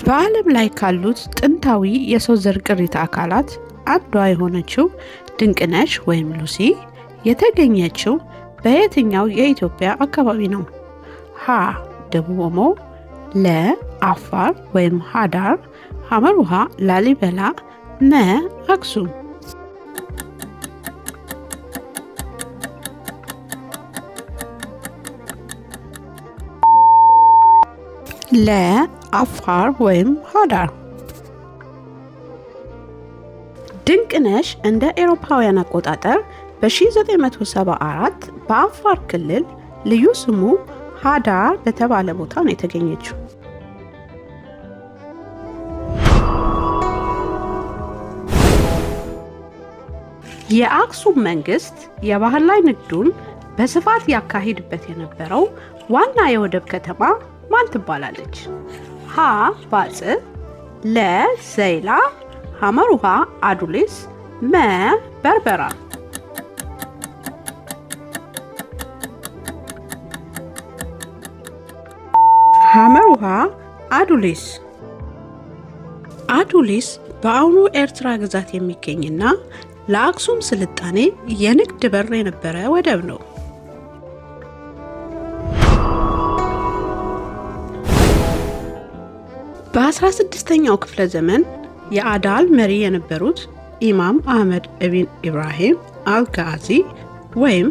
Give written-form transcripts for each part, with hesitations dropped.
በዓለም ላይ ካሉት ጥንታዊ የሰው ዘር ቅሪተ አካላት አንዷ የሆነችው ድንቅነሽ ወይም ሉሲ የተገኘችው በየትኛው የኢትዮጵያ አካባቢ ነው? ሀ. ደቡብ ኦሞ፣ ለ. አፋር ወይም ሀዳር፣ ሐመሩሃ ላሊበላ፣ መ. አክሱም። ለ. አፋር ወይም ሀዳር። ድንቅነሽ እንደ አውሮፓውያን አቆጣጠር በ1974 በአፋር ክልል ልዩ ስሙ ሀዳር በተባለ ቦታ ነው የተገኘችው። የአክሱም መንግስት የባህር ላይ ንግዱን በስፋት ያካሂድበት የነበረው ዋና የወደብ ከተማ ማን ትባላለች? ሀ. ባጽዕ፣ ለ. ዘይላ፣ ሐመሩሃ አዱሊስ፣ መ. በርበራ። ሐመሩሃ አዱሊስ። አዱሊስ በአሁኑ ኤርትራ ግዛት የሚገኝና ለአክሱም ስልጣኔ የንግድ በር የነበረ ወደብ ነው። በ16ኛው ክፍለ ዘመን የአዳል መሪ የነበሩት ኢማም አህመድ ኢብን ኢብራሂም አልጋዚ ወይም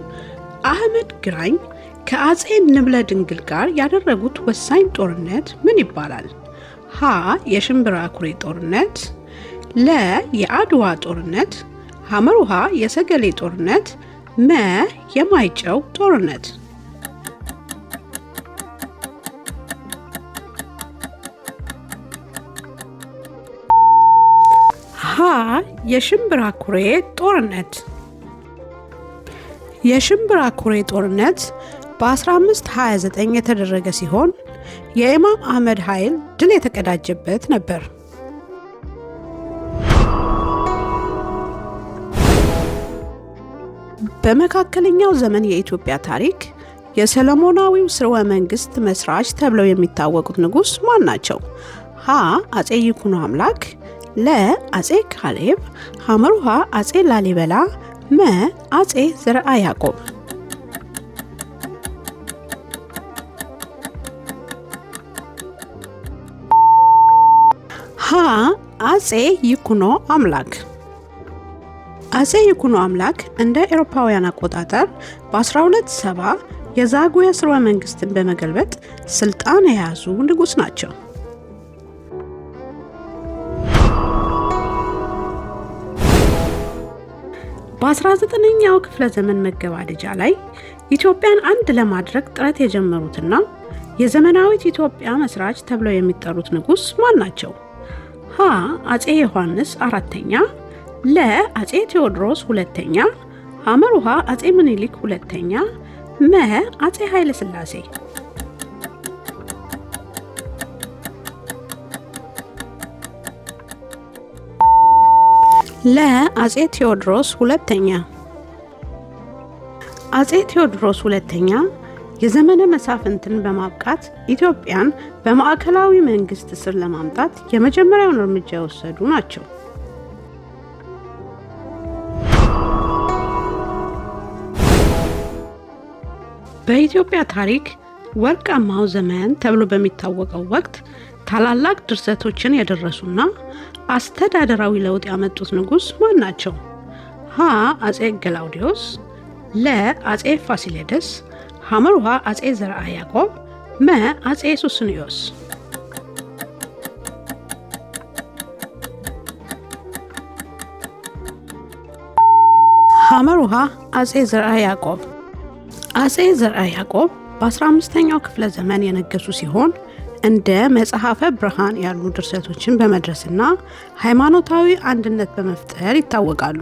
አህመድ ግራኝ ከአጼ ንብለ ድንግል ጋር ያደረጉት ወሳኝ ጦርነት ምን ይባላል? ሀ. የሽምብራ ኩሬ ጦርነት፣ ለ. የአድዋ ጦርነት፣ ሐመሩሃ የሰገሌ ጦርነት፣ መ. የማይጨው ጦርነት። ሀ. የሽምብራ ኩሬ ጦርነት። የሽምብራ ኩሬ ጦርነት በ1529 የተደረገ ሲሆን የኢማም አህመድ ኃይል ድል የተቀዳጀበት ነበር። በመካከለኛው ዘመን የኢትዮጵያ ታሪክ የሰለሞናዊው ስርወ መንግስት መስራች ተብለው የሚታወቁት ንጉስ ማን ናቸው? ሀ. አጼ ይኩኖ አምላክ፣ ለ. አጼ ካሌብ፣ ሐመሩሃ አጼ ላሊበላ፣ መ. አጼ ዘርዓ ያዕቆብ። ሀ. አጼ ይኩኖ አምላክ። አጼ ይኩኖ አምላክ እንደ አውሮፓውያን አቆጣጠር በ1270 የዛጉዌ ስርወ መንግስትን በመገልበጥ ስልጣን የያዙ ንጉስ ናቸው። በ19ኛው ክፍለ ዘመን መገባደጃ ላይ ኢትዮጵያን አንድ ለማድረግ ጥረት የጀመሩትና የዘመናዊት ኢትዮጵያ መስራች ተብለው የሚጠሩት ንጉስ ማን ናቸው? ሀ. አጼ ዮሐንስ አራተኛ፣ ለ. አጼ ቴዎድሮስ ሁለተኛ፣ ሐመሩሃ አጼ ምኒልክ ሁለተኛ፣ መ. አጼ ኃይለ ሥላሴ። ለ. አጼ ቴዎድሮስ ሁለተኛ። አጼ ቴዎድሮስ ሁለተኛ የዘመነ መሳፍንትን በማብቃት ኢትዮጵያን በማዕከላዊ መንግስት ስር ለማምጣት የመጀመሪያውን እርምጃ የወሰዱ ናቸው። በኢትዮጵያ ታሪክ ወርቃማው ዘመን ተብሎ በሚታወቀው ወቅት ታላላቅ ድርሰቶችን የደረሱና አስተዳደራዊ ለውጥ ያመጡት ንጉስ ማን ናቸው? ሀ. አጼ ገላውዲዮስ፣ ለ. አጼ ፋሲለደስ፣ ሐመሩሃ አጼ ዘርዓ ያዕቆብ፣ መ. አጼ ሱስንዮስ። ሐመሩሃ አጼ ዘርዓ ያዕቆብ። አጼ ዘርዓ ያዕቆብ በ15ኛው ክፍለ ዘመን የነገሱ ሲሆን እንደ መጽሐፈ ብርሃን ያሉ ድርሰቶችን በመድረስና ሃይማኖታዊ አንድነት በመፍጠር ይታወቃሉ።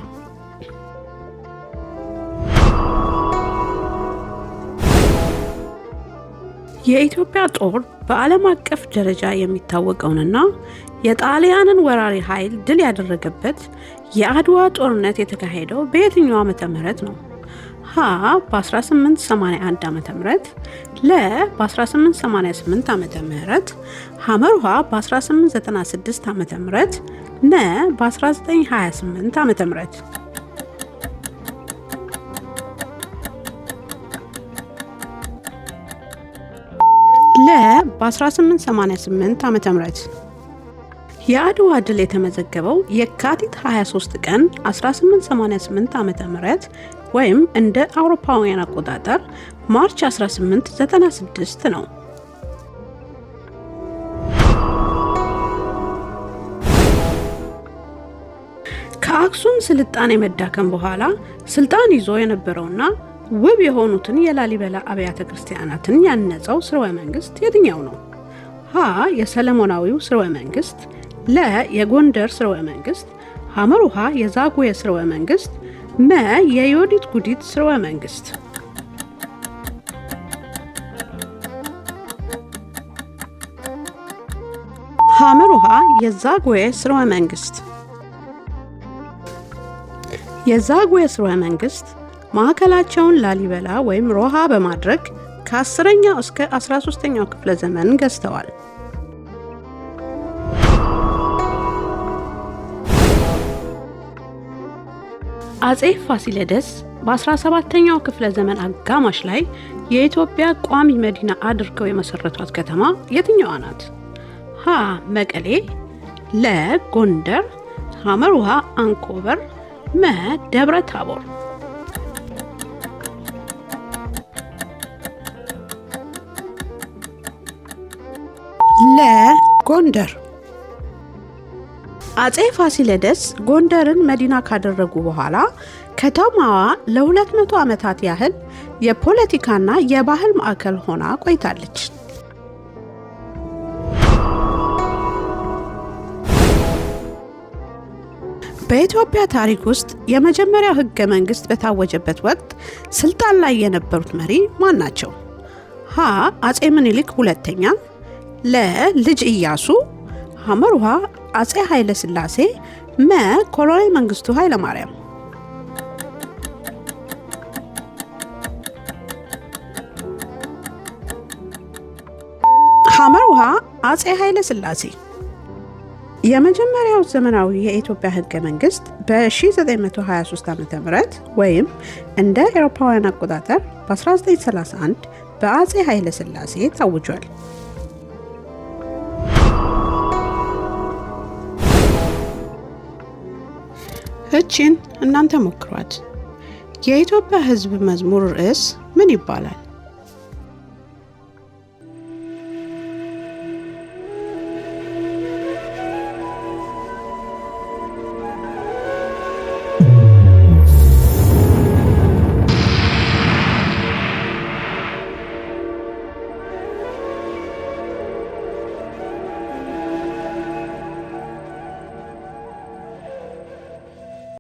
የኢትዮጵያ ጦር በዓለም አቀፍ ደረጃ የሚታወቀውንና የጣሊያንን ወራሪ ኃይል ድል ያደረገበት የአድዋ ጦርነት የተካሄደው በየትኛው ዓመተ ምህረት ነው? ሀ. ሀ በ1881 ዓ.ም፣ ለ በ1888 ዓ.ም፣ ሐመሩሃ በ1896 ዓ.ም፣ ነ በ1928 ዓ.ም። ለ በ1888 ዓ.ም። የአድዋ ድል የተመዘገበው የካቲት 23 ቀን 1888 ዓ.ም ወይም እንደ አውሮፓውያን አቆጣጠር ማርች 1896 ነው። ከአክሱም ስልጣኔ መዳከም በኋላ ስልጣን ይዞ የነበረውና ውብ የሆኑትን የላሊበላ አብያተ ክርስቲያናትን ያነጸው ስርወ መንግስት የትኛው ነው? ሀ የሰለሞናዊው ስርወ መንግስት፣ ለ የጎንደር ስርወ መንግስት፣ ሐመሩሃ የዛጉዌ ስርወ መንግስት፣ መ የዮዲት ጉዲት ስርወ መንግስት። ሐመሩሃ የዛጉዌ ስርወ መንግስት። የዛጉዌ ስርወ መንግስት ማዕከላቸውን ላሊበላ ወይም ሮሃ በማድረግ ከ10ኛው እስከ 13ኛው ክፍለ ዘመን ገዝተዋል። አጼ ፋሲለደስ በ17ኛው ክፍለ ዘመን አጋማሽ ላይ የኢትዮጵያ ቋሚ መዲና አድርገው የመሰረቷት ከተማ የትኛዋ ናት? ሀ መቀሌ፣ ለ ጎንደር፣ ሐመሩሃ አንኮበር፣ መ ደብረ ታቦር። ለ ጎንደር። አጼ ፋሲለደስ ጎንደርን መዲና ካደረጉ በኋላ ከተማዋ ለ200 ዓመታት ያህል የፖለቲካና የባህል ማዕከል ሆና ቆይታለች። በኢትዮጵያ ታሪክ ውስጥ የመጀመሪያው ሕገ መንግስት በታወጀበት ወቅት ስልጣን ላይ የነበሩት መሪ ማን ናቸው? ሀ አጼ ምኒልክ ሁለተኛ፣ ለ ልጅ ኢያሱ፣ ሐመሩሃ አጼ ኃይለ ሥላሴ፣ መ ኮሎኔል መንግስቱ ኃይለ ማርያም። ሐመሩሃ አጼ ኃይለ ሥላሴ። የመጀመሪያው ዘመናዊ የኢትዮጵያ ህገ መንግስት በ1923 ዓ.ም ወይም እንደ አውሮፓውያን አቆጣጠር በ1931 በአጼ ኃይለ ሥላሴ ታውጇል። እቺን እናንተ ሞክሯት። የኢትዮጵያ ህዝብ መዝሙር ርዕስ ምን ይባላል?